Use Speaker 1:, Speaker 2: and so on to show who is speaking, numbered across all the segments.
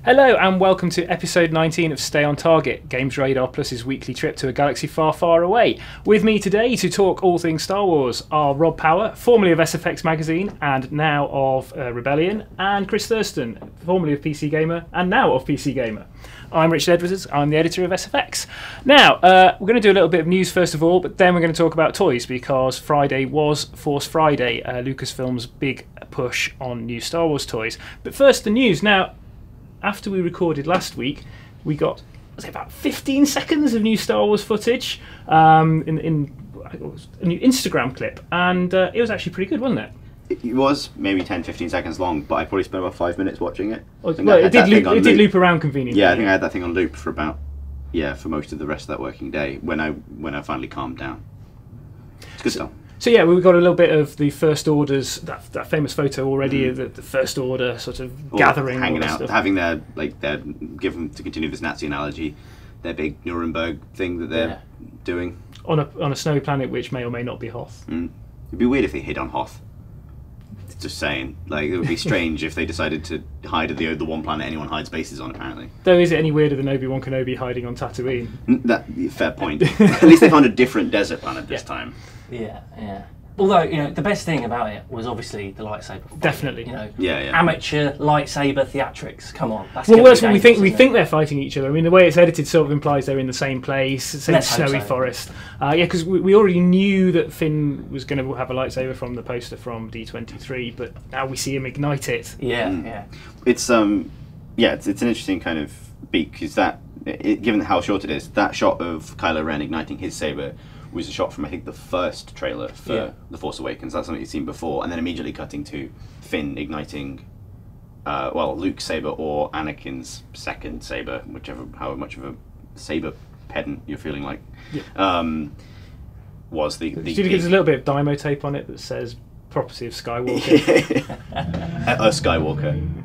Speaker 1: Hello and welcome to episode 19 of Stay on Target, Games Radar Plus's weekly trip to a galaxy far, far away. With me today to talk all things Star Wars are Rob Power, formerly of SFX Magazine and now of Rebellion, and Chris Thurston, formerly of PC Gamer and now of PC Gamer. I'm Richard Edwards, I'm the editor of SFX. Now, we're going to do a little bit of news first of all, but then we're going to talk about toys because Friday was Force Friday, Lucasfilm's big push on new Star Wars toys. But first, the news. Now, after we recorded last week, we got about 15 seconds of new Star Wars footage in a new Instagram clip, and it was actually pretty good, wasn't it?
Speaker 2: It was maybe 10-15 seconds long, but I probably spent about 5 minutes watching it.
Speaker 1: Well, it did loop around conveniently.
Speaker 2: Yeah, I think I had that thing on loop for for most of the rest of that working day when I finally calmed down. It's good stuff.
Speaker 1: So yeah, we got a little bit of the First Order's that famous photo already, the First Order sort of gathering,
Speaker 2: hanging out, having their given to continue this Nazi analogy, their big Nuremberg thing that they're doing
Speaker 1: on a snowy planet which may or may not be Hoth.
Speaker 2: It'd be weird if they hid on Hoth. Just saying, it would be strange if they decided to hide at the one planet anyone hides bases on. Apparently,
Speaker 1: though, is it any weirder than Obi-Wan Kenobi hiding on Tatooine?
Speaker 2: Fair point. At least they found a different desert planet this time.
Speaker 3: Yeah. Although, the best thing about it was obviously the lightsaber fight.
Speaker 1: Definitely.
Speaker 3: Amateur lightsaber theatrics. Come on. That's
Speaker 1: what we think. We think they're fighting each other. I mean, the way it's edited sort of implies they're in the same place, same snowy forest. Because we already knew that Finn was going to have a lightsaber from the poster from D23, but now we see him ignite it.
Speaker 3: Yeah.
Speaker 2: It's an interesting kind of beat because given how short it is, that shot of Kylo Ren igniting his saber was a shot from, I think, the first trailer for The Force Awakens. That's something you've seen before. And then immediately cutting to Finn igniting, Luke's saber or Anakin's second saber, however much of a saber pedant you're feeling like, was the
Speaker 1: There's a little bit of Dymo tape on it that says property of Skywalker.
Speaker 2: A Skywalker.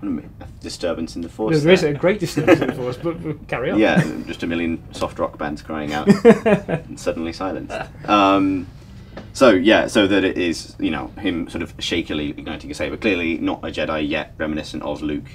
Speaker 2: A disturbance in the Force.
Speaker 1: There is a great disturbance in the Force, but we'll carry on.
Speaker 2: Yeah, just a million soft rock bands crying out and suddenly silenced. So that it is, him sort of shakily igniting a saber. Clearly not a Jedi yet, reminiscent of Luke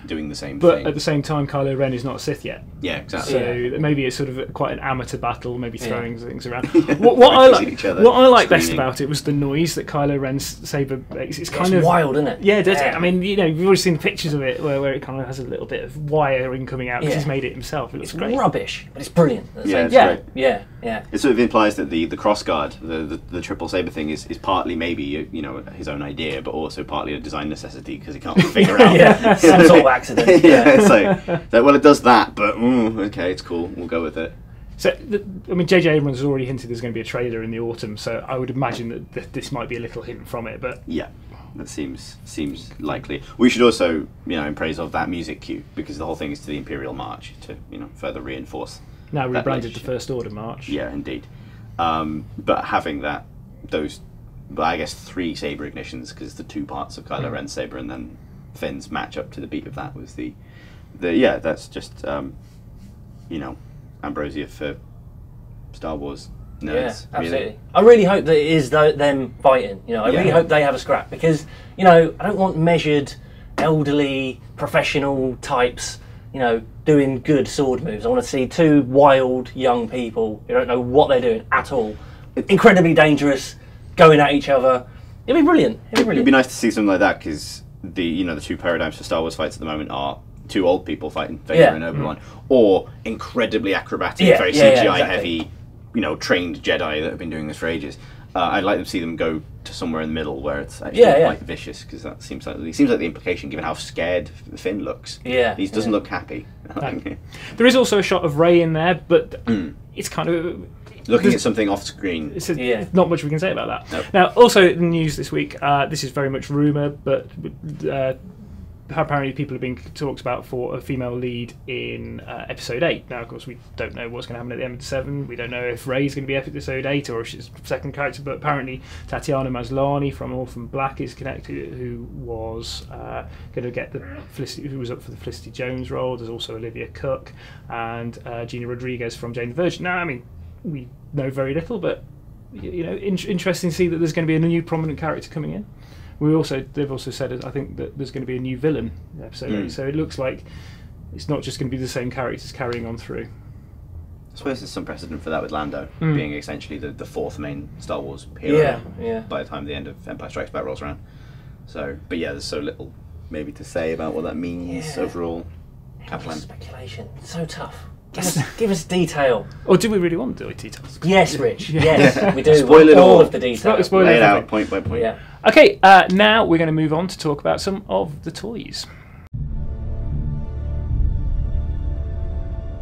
Speaker 2: doing the same thing.
Speaker 1: But at the same time, Kylo Ren is not a Sith yet.
Speaker 2: Yeah, exactly.
Speaker 1: So maybe it's sort of quite an amateur battle, maybe throwing things around. What I like best about it was the noise that Kylo Ren's saber makes. It's kind of
Speaker 3: wild, isn't it?
Speaker 1: Yeah, does it? I mean, we've already seen the pictures of it where it kind of has a little bit of wiring coming out because he's made it himself. It looks great.
Speaker 3: Rubbish, but it's brilliant.
Speaker 2: Great.
Speaker 3: Yeah.
Speaker 2: It sort of implies that the crossguard, the triple saber thing, is partly maybe his own idea, but also partly a design necessity because he can't figure out.
Speaker 3: Some sort of accident.
Speaker 2: It's it does that, but okay, it's cool. We'll go with it.
Speaker 1: So, J.J. Abrams has already hinted there's going to be a trailer in the autumn, so I would imagine that this might be a little hint from it. But
Speaker 2: yeah, that seems likely. We should also, in praise of that music cue, because the whole thing is to the Imperial March to, further reinforce.
Speaker 1: Now rebranded the First Order March.
Speaker 2: Yeah, indeed. But having those, I guess, 3 saber ignitions, because the 2 parts of Kylo Ren's saber and then Finn's match up to the beat of that was that's just ambrosia for Star Wars nerds.
Speaker 3: Yeah, absolutely. Really. I really hope that it is them fighting. I really hope they have a scrap because I don't want measured, elderly, professional types. Doing good sword moves. I want to see 2 wild young people who don't know what they're doing at all. Incredibly dangerous, going at each other. It'd be brilliant.
Speaker 2: It'd be nice to see something like that because the 2 paradigms for Star Wars fights at the moment are 2 old people fighting Vader and Obi-Wan, or incredibly acrobatic, very CGI heavy, trained Jedi that have been doing this for ages. I'd like to see them go to somewhere in the middle where it's actually quite vicious, because that seems like the implication, given how scared Finn looks.
Speaker 3: Yeah,
Speaker 2: he doesn't look happy.
Speaker 1: There is also a shot of Rey in there, but it's kind of
Speaker 2: looking at something off screen.
Speaker 1: Not much we can say about that.
Speaker 2: Nope.
Speaker 1: Now, also in the news this week, this is very much rumour, but apparently people have been talked about for a female lead in episode 8. Now, of course, we don't know what's going to happen at the end of 7. We don't know if Rey's going to be episode 8 or if she's a second character, but apparently Tatiana Maslany from Orphan Black is connected, who was going to get who was up for the Felicity Jones role. There's also Olivia Cook and Gina Rodriguez from Jane the Virgin. Now, I mean, we know very little, but interesting to see that there's going to be a new prominent character coming in. They've also said, I think, that there's going to be a new villain in episode 8, so it looks like it's not just going to be the same characters carrying on through.
Speaker 2: I suppose there's some precedent for that with Lando being essentially the fourth main Star Wars hero by the time the end of Empire Strikes Back rolls around. So, but yeah, there's so little maybe to say about what that means overall.
Speaker 3: Speculation. It's so tough. Give us detail.
Speaker 1: Or do we really want to do details?
Speaker 3: Yes, Rich. Yes, we do.
Speaker 2: Spoil it all
Speaker 3: of the details.
Speaker 2: Lay it out point by point.
Speaker 3: Yeah.
Speaker 1: Okay, now we're going to move on to talk about some of the toys.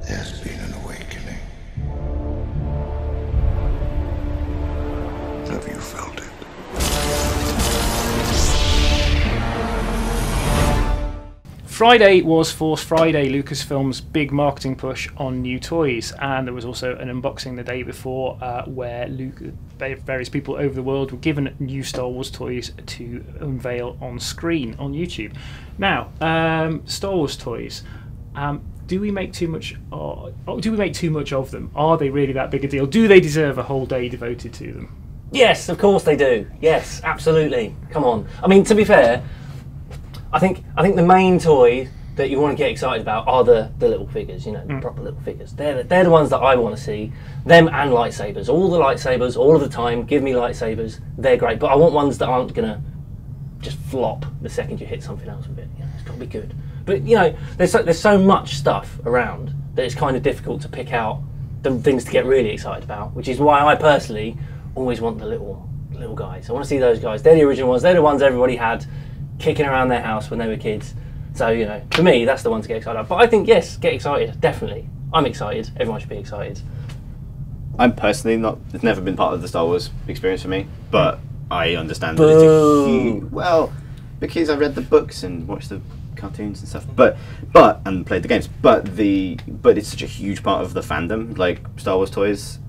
Speaker 4: There's been an awakening. Have you felt it?
Speaker 1: Friday was Force Friday, Lucasfilm's big marketing push on new toys, and there was also an unboxing the day before where various people over the world were given new Star Wars toys to unveil on screen on YouTube. Now, Star Wars toys. Do we make too much? Do we make too much of them? Are they really that big a deal? Do they deserve a whole day devoted to them?
Speaker 3: Yes, of course they do. Yes, absolutely. Come on. I mean, to be fair, I think the main toy that you want to get excited about are the little figures. You know, the proper little figures. They're the ones that I want to see. Them and lightsabers. All the lightsabers, all of the time. Give me lightsabers. They're great. But I want ones that aren't gonna just flop the second you hit something else with it. You know, it's got to be good. But you know, there's so much stuff around that it's kind of difficult to pick out the things to get really excited about, which is why I personally always want the little guys. I want to see those guys. They're the original ones. They're the ones everybody had kicking around their house when they were kids. So you know, for me, that's the one to get excited about. But I think yes, get excited. Definitely, I'm excited. Everyone should be excited.
Speaker 2: I'm personally not. It's never been part of the Star Wars experience for me, but I understand that it's a huge. Because I read the books and watched the cartoons and stuff, but and played the games, but it's such a huge part of the fandom. Like Star Wars toys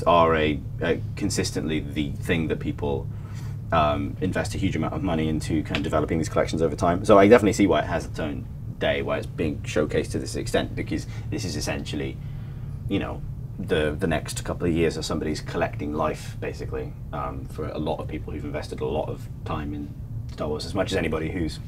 Speaker 2: are a consistently the thing that people invest a huge amount of money into kind of developing these collections over time. So I definitely see why it has its own day, why it's being showcased to this extent, because this is essentially, you know, the next couple of years of somebody's collecting life, basically, for a lot of people who've invested a lot of time in Star Wars, as much as anybody whose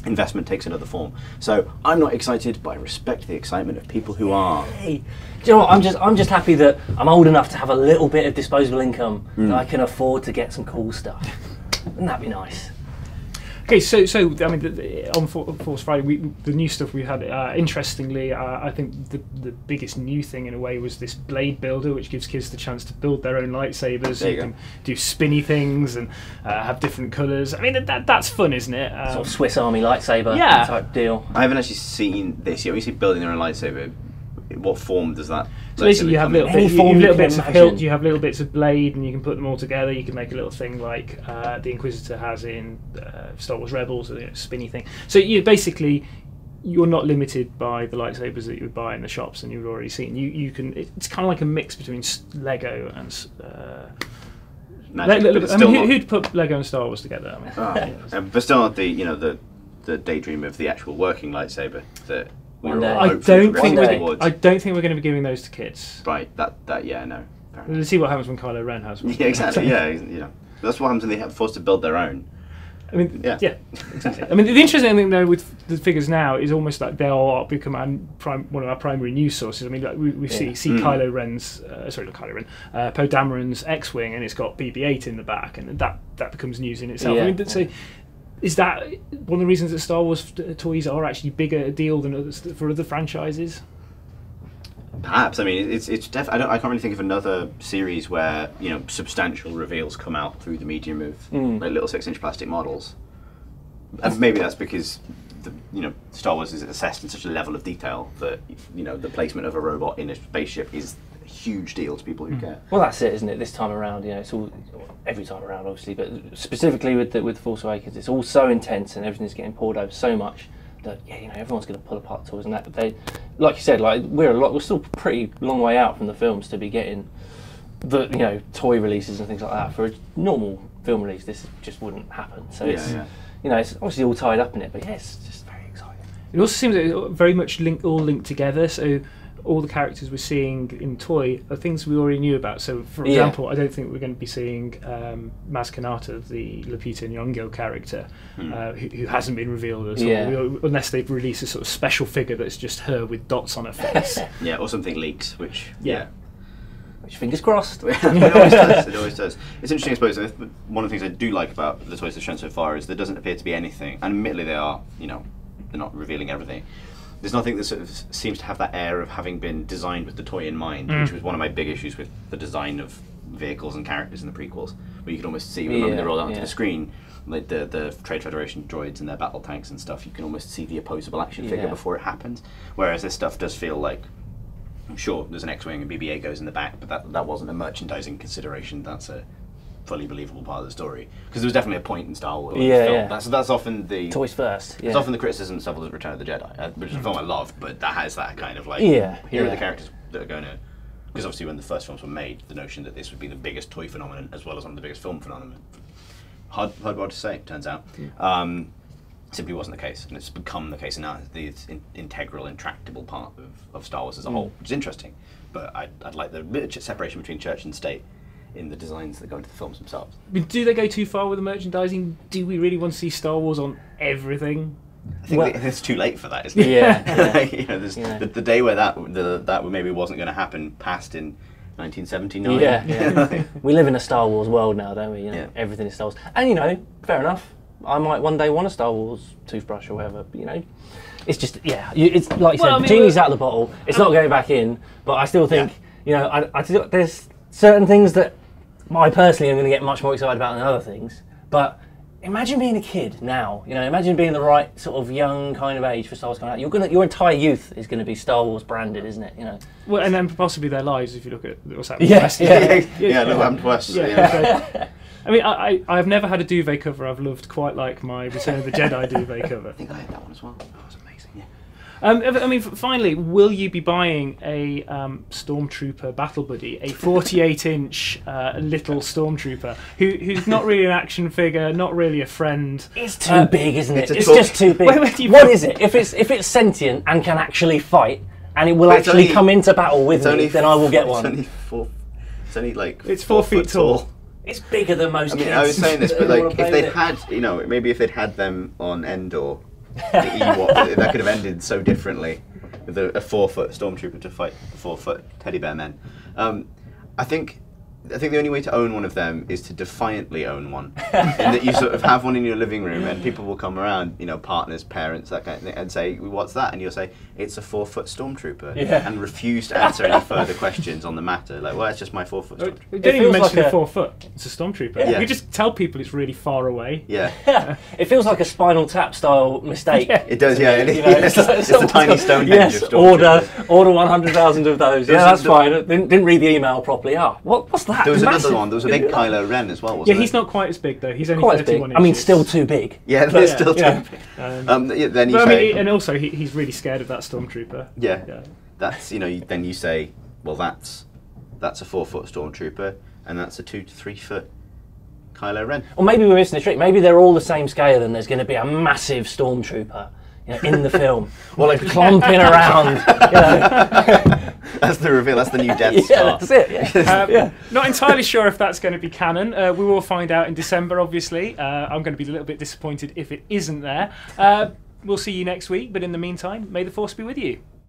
Speaker 2: investment takes another form. So I'm not excited, but I respect the excitement of people who are.
Speaker 3: Hey, do you know what? I'm just happy that I'm old enough to have a little bit of disposable income that I can afford to get some cool stuff. Wouldn't that be nice?
Speaker 1: Okay, so I mean, on Force Friday, the new stuff we had. Interestingly, I think the biggest new thing in a way was this blade builder, which gives kids the chance to build their own lightsabers. You can do spinny things and have different colours. I mean, that's fun, isn't it?
Speaker 3: Sort of Swiss Army lightsaber type deal.
Speaker 2: I haven't actually seen this yet. When you see building their own lightsaber, what form does that?
Speaker 1: So basically, you have little bits of hilt, you have little bits of blade, and you can put them all together. You can make a little thing like the Inquisitor has in Star Wars Rebels, a spinny thing. So you're not limited by the lightsabers that you would buy in the shops, and you've already seen. You can. It's kind of like a mix between Lego and. Who'd put Lego and Star Wars together? I mean,
Speaker 2: but still not the daydream of the actual working lightsaber that.
Speaker 1: I don't think we're going to be giving those to kids.
Speaker 2: Right. That yeah, no.
Speaker 1: Let's see what happens when Kylo Ren has one.
Speaker 2: Yeah, exactly. Yeah, you know, that's what happens when they have forced to build their own.
Speaker 1: I mean, yeah, exactly. I mean, the interesting thing though with the figures now is almost like they'll become one of our primary news sources. I mean, like we see Kylo Ren's, sorry, not Kylo Ren, Poe Dameron's X-wing, and it's got BB-8 in the back, and that becomes news in itself.
Speaker 3: Yeah.
Speaker 1: I mean, so. Is that one of the reasons that Star Wars toys are actually bigger a deal than others for other franchises?
Speaker 2: Perhaps. I mean, it's I can't really think of another series where substantial reveals come out through the medium of like little 6-inch plastic models. And maybe that's because Star Wars is assessed in such a level of detail that the placement of a robot in a spaceship is a huge deal to people who care.
Speaker 3: Well, that's it, isn't it? This time around, it's all every time around, obviously, but specifically with Force Awakens, it's all so intense and everything's getting poured over so much that everyone's going to pull apart toys and that. But they, like you said, like we're still pretty long way out from the films to be getting the toy releases and things like that. For a normal film release, this just wouldn't happen. So it's obviously all tied up in it, but it's just very exciting.
Speaker 1: It also seems that it's very much all linked together. So all the characters we're seeing in toy are things we already knew about. So, for example, I don't think we're going to be seeing Maz Kanata, the Lupita Nyong'o character, who hasn't been revealed at all, unless they've released a sort of special figure that's just her with dots on her face.
Speaker 2: Yeah, or something leaks, which
Speaker 3: Which, fingers crossed.
Speaker 2: It always does. It always does. It's interesting, I suppose. One of the things I do like about the toys they've shown so far is there doesn't appear to be anything, and admittedly they are, they're not revealing everything. There's nothing that sort of seems to have that air of having been designed with the toy in mind, which was one of my big issues with the design of vehicles and characters in the prequels, where you could almost see when they rolled out onto the screen, like the Trade Federation droids and their battle tanks and stuff, you can almost see the opposable action figure before it happens. Whereas this stuff does feel like, sure, there's an X-wing and BB-8 goes in the back, but that wasn't a merchandising consideration. That's a fully believable part of the story, because there was definitely a point in Star Wars. That's often the
Speaker 3: toys first.
Speaker 2: It's often the criticism of stuff like Return of the Jedi, which is a film I love, but that has that kind of like here are the characters that are going to. Because obviously, when the first films were made, the notion that this would be the biggest toy phenomenon as well as one of the biggest film phenomenon, hard to say. Turns out, simply wasn't the case, and it's become the case, and now it's the integral, intractable part of Star Wars as a whole, which is interesting. But I'd like the bit of separation between church and state in the designs that go into the films themselves.
Speaker 1: I mean, do they go too far with the merchandising? Do we really want to see Star Wars on everything?
Speaker 2: I think it's too late for that, isn't it? The day where that maybe wasn't going to happen passed in 1979.
Speaker 3: We live in a Star Wars world now, don't we? Everything is Star Wars. And, fair enough, I might one day want a Star Wars toothbrush or whatever, but, it's just, it's like you said, the genie's out of the bottle, it's not going back in, but I still think, there's certain things that I personally am going to get much more excited about than other things, but imagine being a kid now, imagine being the right sort of young kind of age for Star Wars coming out. Your entire youth is going to be Star Wars branded, isn't it?
Speaker 1: Well, and then possibly their lives if you look at what's happening.
Speaker 2: Look what happened to us.
Speaker 1: I mean, I've never had a duvet cover I've loved quite like my Return of the Jedi duvet cover.
Speaker 2: I think I had that one as well. That was amazing.
Speaker 1: I mean, finally, will you be buying a Stormtrooper battle buddy, a 48-inch little Stormtrooper who's not really an action figure, not really a friend?
Speaker 3: It's too big, isn't it? It's just too big. What is it? If it's sentient and can actually fight, and it will actually come into battle with me, then I will get one.
Speaker 2: It's
Speaker 1: 4 feet tall.
Speaker 3: It's bigger than most kids.
Speaker 2: I was saying this, but if they'd had, maybe if they'd had them on Endor, that could have ended so differently with a 4-foot Stormtrooper to fight 4-foot teddy bear men. I think the only way to own one of them is to defiantly own one, in that you sort of have one in your living room and people will come around, partners, parents, that kind of thing, and say, "What's that?" And you'll say, "It's a 4-foot Stormtrooper," and refuse to answer any further questions on the matter. Like, well, it's just my 4-foot Stormtrooper.
Speaker 1: We don't even mention the 4 foot. It's a Stormtrooper. We just tell people it's really far away.
Speaker 3: It feels like a Spinal Tap style mistake.
Speaker 2: It does. It's the tiny Stonehenge of Stormtroopers.
Speaker 3: Order 100,000 of those. That's fine. Didn't read the email properly. What's that?
Speaker 2: There was another one. There was a big Kylo Ren as well, wasn't there?
Speaker 1: Yeah, he's not quite as big though. He's only
Speaker 3: quite
Speaker 1: 31
Speaker 3: inches. I mean, still too big.
Speaker 2: Yeah, they're still too big. Then you say,
Speaker 1: and also he's really scared of that Stormtrooper.
Speaker 2: That's then you say, well, that's a 4-foot Stormtrooper, and that's a 2 to 3 foot Kylo Ren.
Speaker 3: Or maybe we're missing a trick. Maybe they're all the same scale, and there's going to be a massive Stormtrooper in the film, like clomping around.
Speaker 2: That's the reveal. That's the new Death Star.
Speaker 3: That's it.
Speaker 1: Not entirely sure if that's going to be canon. We will find out in December, obviously. I'm going to be a little bit disappointed if it isn't there. We'll see you next week, but in the meantime, may the Force be with you.